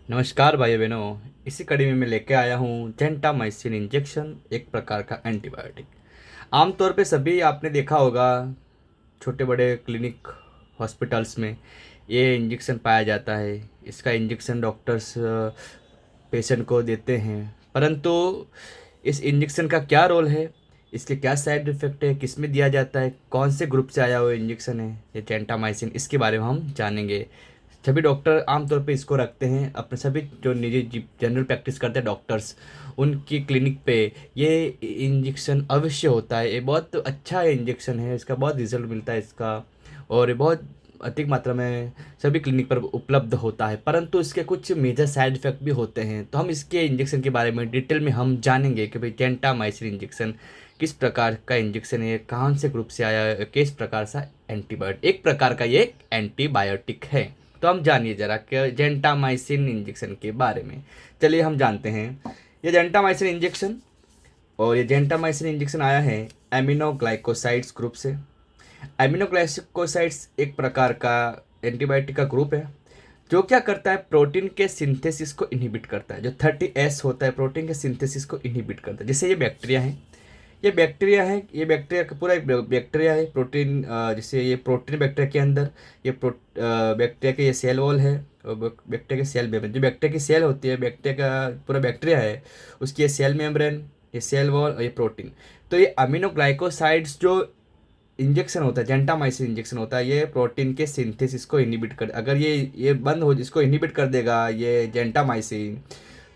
नमस्कार भाई बहनों। इसी कड़ी में मैं लेके आया हूँ जेंटामाइसिन इंजेक्शन, एक प्रकार का एंटीबायोटिक। आमतौर पे सभी आपने देखा होगा, छोटे बड़े क्लिनिक हॉस्पिटल्स में ये इंजेक्शन पाया जाता है। इसका इंजेक्शन डॉक्टर्स पेशेंट को देते हैं, परंतु इस इंजेक्शन का क्या रोल है, इसके क्या साइड इफ़ेक्ट है, किस में दिया जाता है, कौन से ग्रुप से आया हुआ इंजेक्शन है ये जेंटामाइसिन, इसके बारे में हम जानेंगे। सभी डॉक्टर आमतौर पे इसको रखते हैं अपने, सभी जो निजी जनरल प्रैक्टिस करते हैं डॉक्टर्स, उनकी क्लिनिक पे ये इंजेक्शन अवश्य होता है। ये बहुत अच्छा इंजेक्शन है, इसका बहुत रिजल्ट मिलता है इसका, और ये बहुत अधिक मात्रा में सभी क्लिनिक पर उपलब्ध होता है। परंतु इसके कुछ मेजर साइड इफ़ेक्ट भी होते हैं, तो हम इसके इंजेक्शन के बारे में डिटेल में हम जानेंगे कि भाई जेंटामाइसिन इंजेक्शन किस प्रकार का इंजेक्शन है, कौन से ग्रुप से आया है, किस प्रकार सा एंटीबायोटिक, एक प्रकार का ये एंटीबायोटिक है। तो हम जानिए जरा कि जेंटामाइसिन इंजेक्शन के बारे में। चलिए हम जानते हैं ये जेंटामाइसिन इंजेक्शन। और ये जेंटामाइसिन इंजेक्शन आया है एमिनोग्लाइकोसाइड्स ग्रुप से। एमिनोग्लाइकोसाइड्स एक प्रकार का एंटीबायोटिक का ग्रुप है जो क्या करता है, प्रोटीन के सिंथेसिस को इनहिबिट करता है। जो 30S होता है, प्रोटीन के सिंथेसिस को इनहिबिट करता है। जैसे ये बैक्टीरिया है, ये बैक्टीरिया का पूरा एक बैक्टीरिया है प्रोटीन, जैसे ये प्रोटीन बैक्टीरिया के अंदर, ये बैक्टीरिया के ये सेल वॉल है, और बैक्टीरिया के सेल मेम्ब्रेन, जो बैक्टीरिया की सेल होती है, बैक्टीरिया का पूरा बैक्टीरिया है, उसकी ये सेल मेम्ब्रेन, ये सेल वॉल और ये प्रोटीन। तो ये अमीनोग्लाइकोसाइड्स जो इंजेक्शन होता है, जेंटामाइसिन इंजेक्शन होता है, ये प्रोटीन के सिंथेसिस को इनहिबिट कर, अगर ये बंद हो, इसको इनहिबिट कर देगा ये जेंटामाइसिन,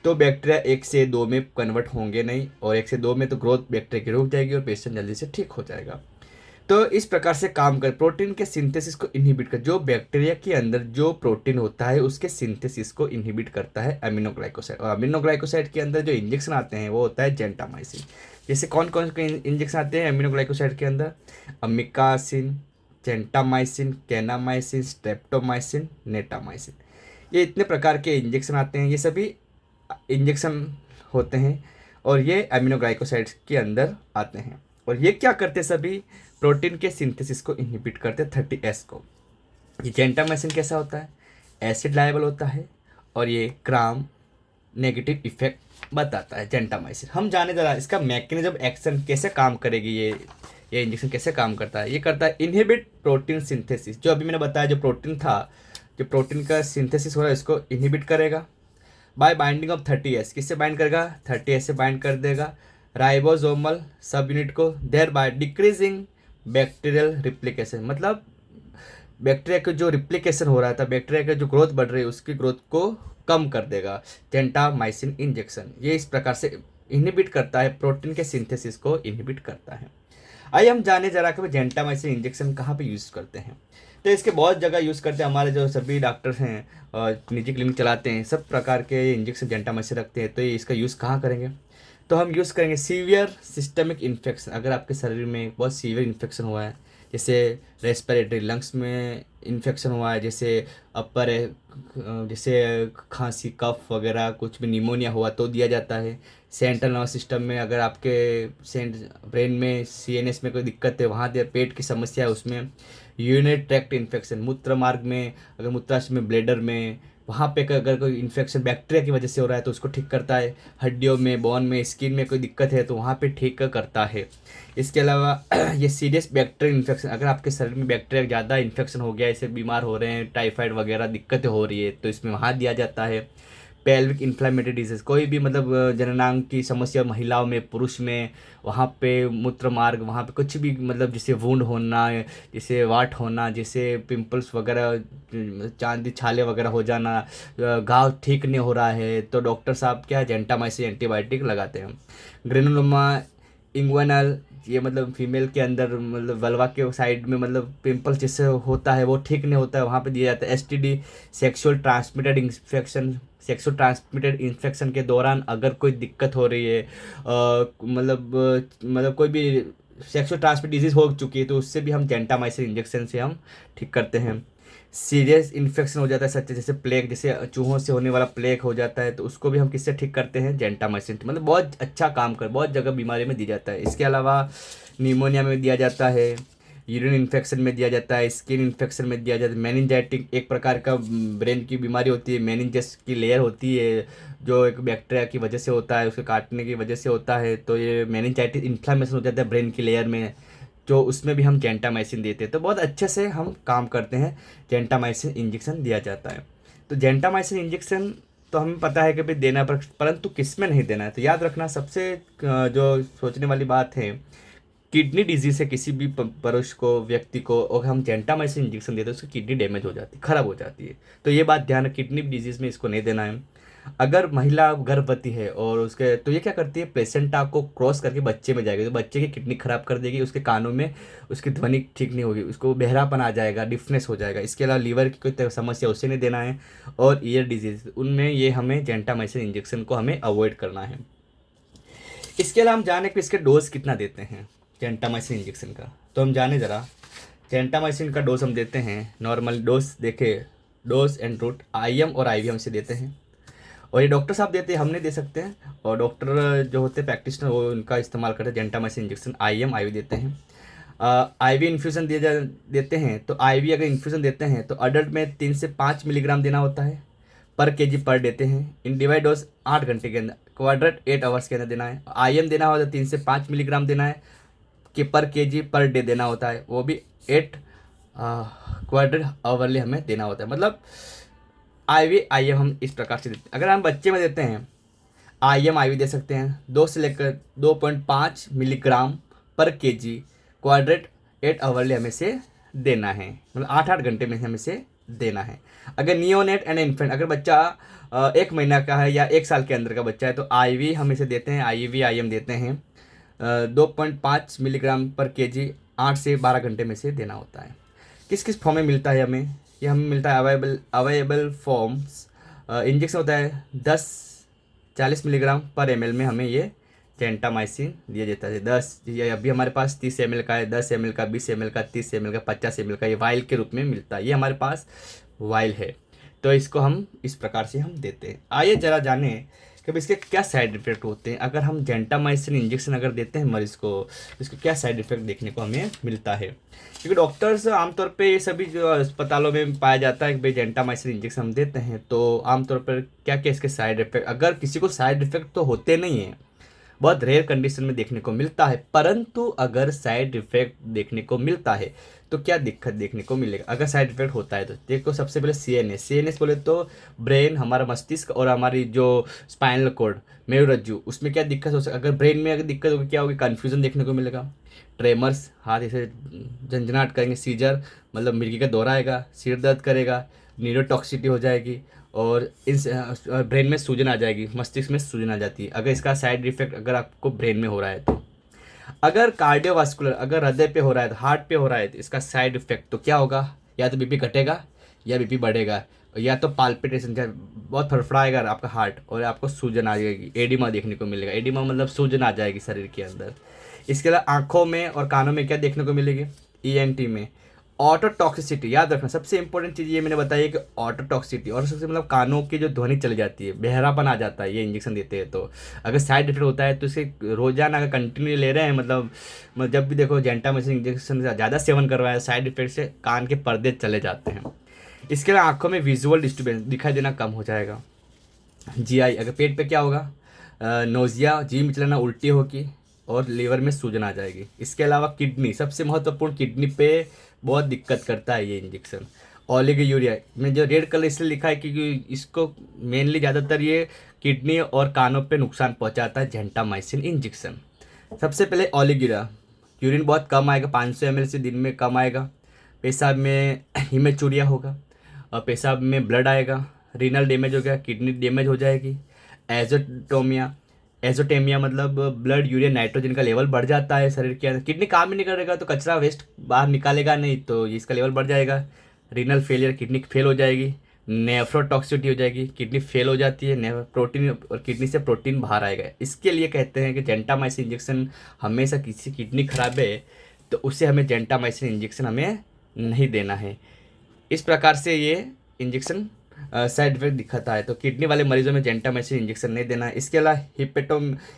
तो बैक्टीरिया 1 से 2 में कन्वर्ट होंगे नहीं, और 1 से 2 में तो ग्रोथ बैक्टीरिया की रुक जाएगी और पेशेंट जल्दी से ठीक हो जाएगा। तो इस प्रकार से काम कर, प्रोटीन के सिंथेसिस को इनहिबिट कर, जो बैक्टीरिया के अंदर जो प्रोटीन होता है उसके सिंथेसिस को इनहिबिट करता है अमीनोग्लाइकोसाइड। और अमीनोग्लाइकोसाइड के अंदर जो इंजेक्शन आते हैं वो होता है जेंटामाइसिन। जैसे कौन कौन से इंजेक्शन आते हैं अमीनोग्लाइकोसाइड के अंदर, अमिकासिन, जेंटामाइसिन, कैनामाइसिन, स्ट्रेप्टोमाइसिन, नेटामाइसिन, ये इतने प्रकार के इंजेक्शन आते हैं। ये सभी इंजेक्शन होते हैं और ये अमीनोग्लाइकोसाइड्स के अंदर आते हैं। और ये क्या करते हैं, सभी प्रोटीन के सिंथेसिस को इनहिबिट करते हैं 30S को। ये जेंटामाइसिन कैसा होता है, एसिड लायबल होता है, और ये ग्राम नेगेटिव इफेक्ट बताता है जेंटामाइसिन। हम जाने जरा इसका मैकेनिज्म एक्शन कैसे काम करेगी, ये इंजेक्शन कैसे काम करता है। ये करता है इनहिबिट प्रोटीन सिंथेसिस, जो अभी मैंने बताया, जो प्रोटीन था, जो प्रोटीन का सिंथेसिस हो रहा है इसको इनहिबिट करेगा बाय बाइंडिंग ऑफ 30S। किससे बाइंड करेगा, 30S से बाइंड कर देगा राइबोसोमल सब यूनिट को, thereby decreasing bacterial replication. मतलब बैक्टीरिया का जो रिप्लिकेशन हो रहा था, बैक्टीरिया का जो ग्रोथ बढ़ रही है, उसकी ग्रोथ को कम कर देगा जेंटामाइसिन इंजेक्शन। ये इस प्रकार से इनहिबिट करता है, प्रोटीन के सिंथेसिस को इनहिबिट करता है। आइए हम जाने जरा कि जेंटामाइसिन इंजेक्शन कहाँ पे यूज़ करते हैं। तो इसके बहुत जगह यूज़ करते हैं, हमारे जो सभी डॉक्टर्स हैं और निजी क्लिनिक चलाते हैं, सब प्रकार के इंजेक्शन जेंटामाइसिन रखते हैं। तो ये इसका यूज़ कहाँ करेंगे, तो हम यूज़ करेंगे सीवियर सिस्टमिक इन्फेक्शन। अगर आपके शरीर में बहुत सीवियर इन्फेक्शन हुआ है, जैसे रेस्पिरेटरी लंग्स में इन्फेक्शन हुआ है, जैसे अपर, जैसे खांसी कफ वगैरह, कुछ भी निमोनिया हुआ तो दिया जाता है। सेंट्रल नर्वस सिस्टम में अगर आपके सेंट ब्रेन में CNS में कोई दिक्कत है वहाँ दिया, पेट की समस्या है उसमें, यूरिनरी ट्रैक्ट इन्फेक्शन, मूत्र मार्ग में, अगर मूत्राशय में, ब्लेडर में, वहाँ पे अगर कोई इन्फेक्शन बैक्टीरिया की वजह से हो रहा है तो उसको ठीक करता है। हड्डियों में, बोन में, स्किन में कोई दिक्कत है तो वहाँ पे ठीक करता है। इसके अलावा ये सीरियस बैक्टीरियल इन्फेक्शन, अगर आपके शरीर में बैक्टीरिया ज़्यादा इन्फेक्शन हो गया, ऐसे बीमार हो रहे हैं, टाइफाइड वगैरह दिक्कतें हो रही है, तो इसमें वहाँ दिया जाता है। पेल्विक इन्फ्लामेटरी डिजीज, कोई भी मतलब जननांग की समस्या महिलाओं में, पुरुष में, वहाँ पे मूत्र मार्ग, वहाँ पे कुछ भी मतलब जैसे वुंड होना, जैसे वाट होना, जैसे पिंपल्स वगैरह, चांदी छाले वगैरह हो जाना, घाव ठीक नहीं हो रहा है, तो डॉक्टर साहब क्या है, जेंटामाइसिन एंटीबायोटिक लगाते हैं। ग्रेनुलोमा इंग्वानल, ये मतलब फीमेल के अंदर, मतलब वल्वा के साइड में मतलब पिंपल्स जैसे होता है वो ठीक नहीं होता है, वहाँ पे दिया जाता है। STD, sexual transmitted infection, sexual transmitted infection के दौरान अगर कोई दिक्कत हो रही है, मतलब कोई भी सेक्सुअल ट्रांसमिटेड डिजीज हो चुकी है, तो उससे भी हम जेंटामाइसिन इंजेक्शन से हम ठीक करते हैं। सीरियस इन्फेक्शन हो जाता है सच, जैसे प्लेग, जैसे चूहों से होने वाला प्लेग हो जाता है, तो उसको भी हम किससे ठीक करते हैं, जेंटामाइसिन। मतलब बहुत अच्छा काम कर, बहुत जगह बीमारी में दिया जाता है। इसके अलावा निमोनिया में दिया जाता है, यूरिन इन्फेक्शन में दिया जाता है, स्किन इन्फेक्शन में दिया जाता है। मेनिंजाइटिक एक प्रकार का ब्रेन की बीमारी होती है, मेनिंजस की लेयर होती है जो एक बैक्टीरिया की वजह से होता है, उसके काटने की वजह से होता है। तो ये मेनिंजाइटिस इन्फ्लामेशन हो जाता है ब्रेन की लेयर में, जो उसमें भी हम जेंटामाइसिन देते हैं। तो बहुत अच्छे से हम काम करते हैं, जेंटामाइसिन इंजेक्शन दिया जाता है। तो जेंटामाइसिन इंजेक्शन तो हमें पता है कि भाई देना, परंतु किस में नहीं देना है। तो याद रखना, सबसे जो सोचने वाली बात है, किडनी डिजीज है किसी भी पुरुष को, व्यक्ति को, और हम जेंटामाइसिन इंजेक्शन देते हैं उसकी किडनी डैमेज हो जाती है, खराब हो जाती है। तो ये बात ध्यान, किडनी डिजीज में इसको नहीं देना है। अगर महिला गर्भवती है और उसके, तो ये क्या करती है, प्लेसेंटा को क्रॉस करके बच्चे में जाएगी, तो बच्चे की किडनी खराब कर देगी, उसके कानों में उसकी ध्वनि ठीक नहीं होगी, उसको बहरापन आ जाएगा, डिफनेस हो जाएगा। इसके अलावा लीवर की कोई समस्या उसे नहीं देना है, और ईयर डिजीज, उनमें ये हमें जेंटामाइसिन इंजेक्शन को हमें अवॉइड करना है। इसके अलावा हम जाने कि इसके डोज कितना देते हैं जेंटामाइसिन इंजेक्शन का। तो हम जाने ज़रा, जेंटामाइसिन का डोज हम देते हैं, नॉर्मल डोज देखे, डोज एंड रूट IM और IV हम इसे देते हैं, और ये डॉक्टर साहब देते हैं, हम नहीं दे सकते हैं। और डॉक्टर जो होते हैं प्रैक्टिशनर, वो उनका इस्तेमाल करते हैं। जेंटामाइसिन इंजेक्शन IM IV देते हैं। IV इन्फ्यूज़न देते हैं। तो IV अगर इन्फ्यूज़न देते हैं तो अडल्ट में 3 से 5 मिलीग्राम देना होता है पर kg पर देते हैं। इन डिवाइड डोज 8 घंटे के अंदर, क्वाड्रेट 8 आवर्स के अंदर देना है। IM देना होता है 3 से 5 मिलीग्राम देना है कि पर kg पर डे देना होता है, वो भी 8 क्वाड्रेट आवरली हमें देना होता है। मतलब IV IM हम इस प्रकार से देते हैं। अगर हम बच्चे में देते हैं, IM IV दे सकते हैं 2 से लेकर 2.5 मिलीग्राम पर kg, क्वाड्रेट 8 आवरली हमें से देना है, मतलब 8-8 घंटे में हमें से देना है। अगर नियोनेट एंड इन्फेंट, अगर बच्चा 1 महीना का है या 1 साल के अंदर का बच्चा है, तो IV हम इसे देते हैं, IV IM देते हैं 2.5 मिलीग्राम पर kg, 8 से 12 घंटे में से देना होता है। किस किस फॉर्म में मिलता है हमें, ये हमें मिलता है अवेलेबल फॉर्म्स। इंजेक्शन होता है 10-40 मिलीग्राम पर ml में हमें ये जेंटामाइसिन दिया जाता है। 10, ये अभी हमारे पास 30 ml का है, 10 ml का, 20 ml का, 30 ml का, 50 ml का, ये वाइल के रूप में मिलता है। ये हमारे पास वाइल है, तो इसको हम इस प्रकार से हम देते हैं। आइए जरा जाने कि इसके क्या साइड इफेक्ट होते हैं। अगर हम जेंटामाइसिन इंजेक्शन अगर देते हैं मरीज़ को, तो इसके क्या साइड इफेक्ट देखने को हमें मिलता है। क्योंकि डॉक्टर्स आमतौर पे ये सभी जो अस्पतालों में पाया जाता है कि भाई जेंटामाइसिन इंजेक्शन हम देते हैं, तो आमतौर पर क्या क्या इसके साइड इफेक्ट, अगर किसी को साइड इफेक्ट तो होते नहीं हैं, बहुत रेयर कंडीशन में देखने को मिलता है, परंतु अगर साइड इफेक्ट देखने को मिलता है तो क्या दिक्कत देखने को मिलेगा। अगर साइड इफेक्ट होता है तो देखो, सबसे पहले CNS बोले तो ब्रेन, हमारा मस्तिष्क और हमारी जो स्पाइनल कॉर्ड, मेरुरज्जु, उसमें क्या दिक्कत हो सकती है। अगर ब्रेन में अगर दिक्कत होगी, क्या होगी, कन्फ्यूजन देखने को मिलेगा, ट्रेमर्स, हाथ ऐसे झंझनाहट करेंगे, सीजर मतलब मिर्गी का दौरा आएगा, सिर दर्द करेगा, न्यूरोटॉक्सिटी हो जाएगी, और इस ब्रेन में सूजन आ जाएगी, मस्तिष्क में सूजन आ जाती है। अगर इसका साइड इफेक्ट अगर आपको ब्रेन में हो रहा है तो, अगर कार्डियोवास्कुलर, अगर हृदय पे हो रहा है, तो हार्ट पे हो रहा है, तो इसका साइड इफेक्ट तो क्या होगा, या तो BP घटेगा या BP बढ़ेगा, या तो पाल्पिटेशन, बहुत फड़फड़ाएगा आपका हार्ट और आपको सूजन आ जाएगी, एडिमा देखने को मिलेगा। एडिमा मतलब सूजन आ जाएगी शरीर के अंदर। इसके अलावा आंखों में और कानों में क्या देखने को मिलेगी, ENT में ऑटोटॉक्सिसिटी। याद रखना, सबसे इंपॉर्टेंट चीज़ ये मैंने बताई है कि ऑटोटॉक्सिसिटी, और सबसे मतलब कानों की जो ध्वनि चली जाती है, बहरापन आ जाता है ये इंजेक्शन देते हैं तो। अगर साइड इफेक्ट होता है तो इसे रोजाना अगर कंटिन्यू ले रहे हैं, मतलब जब भी देखो जेंटामाइसिन इंजेक्शन ज़्यादा सेवन कर रहा है, साइड इफेक्ट से कान के पर्दे चले जाते हैं। इसके अलावा आंखों में विजुअल डिस्टर्बेंस, दिखाई देना कम हो जाएगा। GI, अगर पेट पे क्या होगा, नोजिया, जी मिचलाना, उल्टी होगी, और लीवर में सूजन आ जाएगी। इसके अलावा किडनी, सबसे महत्वपूर्ण, किडनी पे बहुत दिक्कत करता है ये इंजेक्शन। ओलिगोयूरिया में जो रेड कलर इसलिए लिखा है क्योंकि इसको मेनली ज़्यादातर ये किडनी और कानों पे नुकसान पहुंचाता है जेंटामाइसिन इंजेक्शन। सबसे पहले ओलिगोयूरिया, यूरिन बहुत कम आएगा, 500 ml से दिन में कम आएगा। पेशाब में हिमेचूरिया होगा, और पेशाब में ब्लड आएगा। रीनल डैमेज हो गया, किडनी डैमेज हो जाएगी। एजोटोमिया, एजोटेमिया मतलब ब्लड यूरिया नाइट्रोजन का लेवल बढ़ जाता है शरीर के अंदर, किडनी काम ही नहीं करेगा तो कचरा वेस्ट बाहर निकालेगा नहीं, तो इसका लेवल बढ़ जाएगा। रीनल फेलियर, किडनी फेल हो जाएगी। नेफ्रोटॉक्सिसिटी हो जाएगी, किडनी फेल हो जाती है, प्रोटीन, और किडनी से प्रोटीन बाहर आएगा। इसके लिए कहते हैं कि जेंटामाइसिन इंजेक्शन, हमेशा किसी किडनी खराब है तो उसे हमें जेंटामाइसिन इंजेक्शन हमें नहीं देना है। इस प्रकार से ये इंजेक्शन साइड इफेक्ट दिखाता है, तो किडनी वाले मरीजों में जेंटामाइसिन इंजेक्शन नहीं देना है। इसके अलावा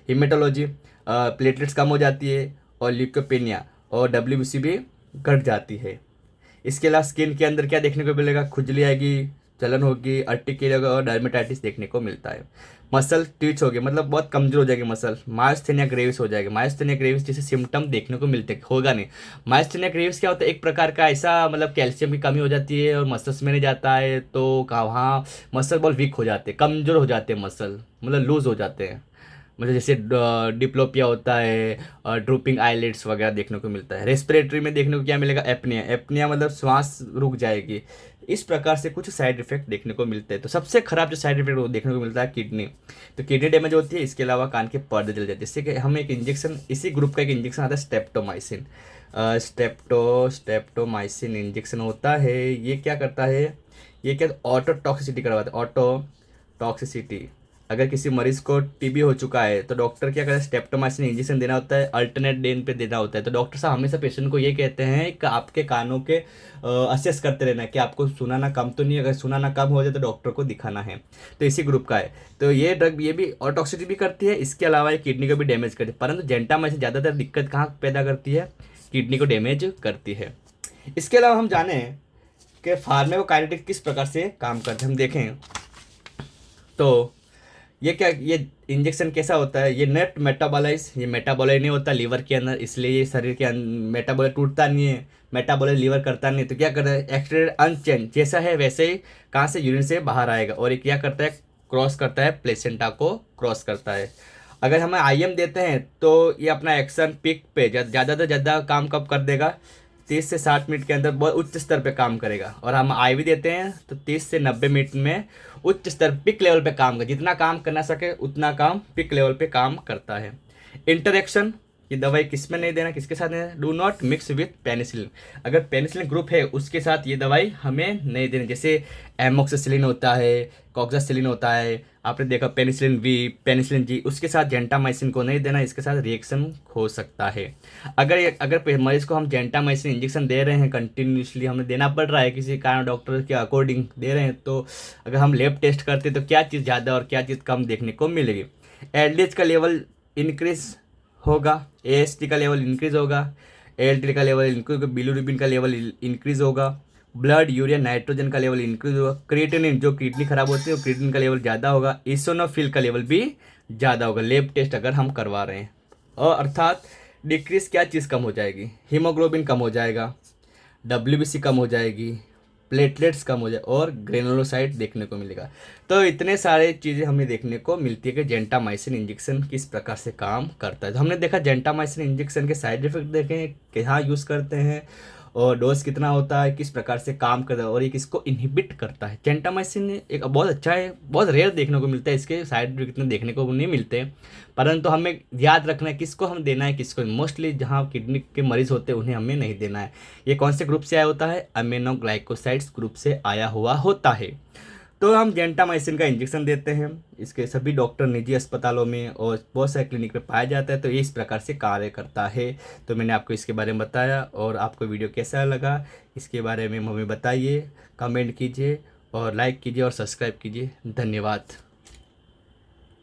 हिमेटोलॉजी, प्लेटलेट्स कम हो जाती है, और ल्यूकोपेनिया और WBC भी घट जाती है। इसके अलावा स्किन के अंदर क्या देखने को मिलेगा, खुजली आएगी, जलन होगी, अर्टिकेरिया और डर्मेटाइटिस देखने को मिलता है। मसल ट्विच होगी, मतलब बहुत कमजोर हो जाएगी मसल। मायोस्थेनिया ग्रेविस हो जाएगी। मायोस्थेनिया ग्रेविस जैसे सिम्टम देखने को मिलते हैं, होगा नहीं। मायोस्थेनिया ग्रेविस क्या होता है, एक प्रकार का ऐसा मतलब कैल्शियम की कमी हो जाती है और मसल्स में नहीं जाता है, तो वहाँ मसल बहुत वीक हो जाते हैं, कमजोर हो जाते हैं मसल, मतलब लूज हो जाते हैं। मतलब जैसे डिप्लोपिया होता है और ड्रूपिंग आईलिड्स वगैरह देखने को मिलता है। रेस्पिरेटरी में देखने को क्या मिलेगा, एपनिया। एपनिया मतलब श्वास रुक जाएगी। इस प्रकार से कुछ साइड इफेक्ट देखने को मिलते हैं। तो सबसे खराब जो साइड इफेक्ट देखने को मिलता है किडनी। तो किडनी डैमेज होती है। इसके अलावा कान के पर्दे जल जाते हैं, जिससे कि हम एक इंजेक्शन, इसी ग्रुप का एक इंजेक्शन आता है स्टेप्टोमाइसिन। स्टेप्टोमाइसिन इंजेक्शन होता है। ये क्या करता है, ये क्या ऑटो टॉक्सिसिटी करवाता है, ऑटो टॉक्सिसिटी। अगर किसी मरीज को टीबी हो चुका है तो डॉक्टर क्या करता है, स्टेप्टोमाइसिन इंजेक्शन देना होता है, अल्टरनेट डे पे देना होता है। तो डॉक्टर साहब हमेशा पेशेंट को ये कहते हैं कि आपके कानों के असेस करते रहना है कि आपको सुनाना कम तो नहीं, अगर सुनाना कम हो जाए तो डॉक्टर को दिखाना है। तो इसी ग्रुप का है। तो ये ड्रग ये भी ऑटोक्सिटी भी करती है, इसके अलावा ये किडनी को भी डैमेज करती है। परंतु जेंटामाइसिन ज़्यादातर दिक्कत कहाँ पैदा करती है, किडनी को डैमेज करती है। इसके अलावा हम जाने कि फार्माकोकाइनेटिक्स किस प्रकार से काम करते हैं, हम देखें तो ये क्या, ये इंजेक्शन कैसा होता है, ये नेट मेटाबॉलाइज, ये मेटाबॉलाइज नहीं होता लीवर के अंदर, इसलिए ये शरीर के मेटाबॉलाइज टूटता नहीं है, मेटाबॉलाइज लीवर करता नहीं है। तो क्या करता है, एक्सट्रेटेड अनचेंज जैसा है वैसे ही कहाँ से, यूरिन से बाहर आएगा। और ये क्या करता है, क्रॉस करता है, प्लेसेंटा को क्रॉस करता है। अगर हमें आईएम देते हैं तो ये अपना एक्शन पिक पे ज़्यादा से ज़्यादा काम कब कर देगा, 30 से 60 मिनट के अंदर बहुत उच्च स्तर पे काम करेगा। और हम आईवी देते हैं तो 30 से 90 मिनट में उच्च स्तर पिक लेवल पे काम कर, जितना काम करना सके उतना काम पिक लेवल पे काम करता है। इंटरेक्शन, ये दवाई किस में नहीं देना, किसके साथ नहीं देना, do not mix with penicillin. अगर पेनिसिलिन ग्रुप है उसके साथ ये दवाई हमें नहीं देनी। जैसे एमोक्सिसिलिन होता है, कॉक्सासिलिन होता है, आपने देखा पेनिसिलिन वी, पेनिसिलिन जी, उसके साथ जेंटामाइसिन को नहीं देना, इसके साथ रिएक्शन हो सकता है। अगर मरीज को हम जेंटामाइसिन इंजेक्शन दे रहे हैं, कंटिन्यूसली हमें देना पड़ रहा है, किसी कारण डॉक्टर के अकॉर्डिंग दे रहे हैं, तो अगर हम लैब टेस्ट करते हैं तो क्या चीज़ ज़्यादा और क्या चीज़ कम देखने को मिलेगी। एलडीएच का लेवल इंक्रीज होगा, एएसटी का लेवल इंक्रीज होगा, एएलटी का लेवल इंक्रीज होगा, बिलिरुबिन का लेवल इंक्रीज होगा, ब्लड यूरिया नाइट्रोजन का लेवल इंक्रीज होगा, क्रिएटिनिन जो किडनी खराब होती है वो क्रिएटिनिन का लेवल ज़्यादा होगा, इसोनोफिल का लेवल भी ज़्यादा होगा लेब टेस्ट अगर हम करवा रहे हैं। और अर्थात डिक्रीज क्या चीज़ कम हो जाएगी, हीमोग्लोबिन कम हो जाएगा, डब्ल्यूबीसी कम हो जाएगी, प्लेटलेट्स कम हो जाए और ग्रेनुलोसाइट देखने को मिलेगा। तो इतने सारे चीज़ें हमें देखने को मिलती है कि जेंटामाइसिन इंजेक्शन किस प्रकार से काम करता है। तो हमने देखा जेंटामाइसिन इंजेक्शन के साइड इफेक्ट देखे, कहाँ यूज़ करते हैं और डोज कितना होता है, किस प्रकार से काम करता है और ये किसको इनहिबिट करता है। जेंटामाइसिन एक बहुत अच्छा है, बहुत रेयर देखने को मिलता है, इसके साइड इफेक्ट इतने देखने को नहीं मिलते, परंतु हमें याद रखना है किसको हम देना है, किसको मोस्टली जहाँ किडनी के मरीज होते हैं उन्हें हमें नहीं देना है। ये कौन से ग्रुप से आया होता है, अमीनोग्लाइकोसाइड्स ग्रुप से आया हुआ होता है। तो हम जेंटामाइसिन का इंजेक्शन देते हैं, इसके सभी डॉक्टर निजी अस्पतालों में और बहुत सारे क्लिनिक में पाया जाता है। तो ये इस प्रकार से कार्य करता है। तो मैंने आपको इसके बारे में बताया, और आपको वीडियो कैसा लगा इसके बारे में हमें बताइए, कमेंट कीजिए और लाइक कीजिए और सब्सक्राइब कीजिए। धन्यवाद।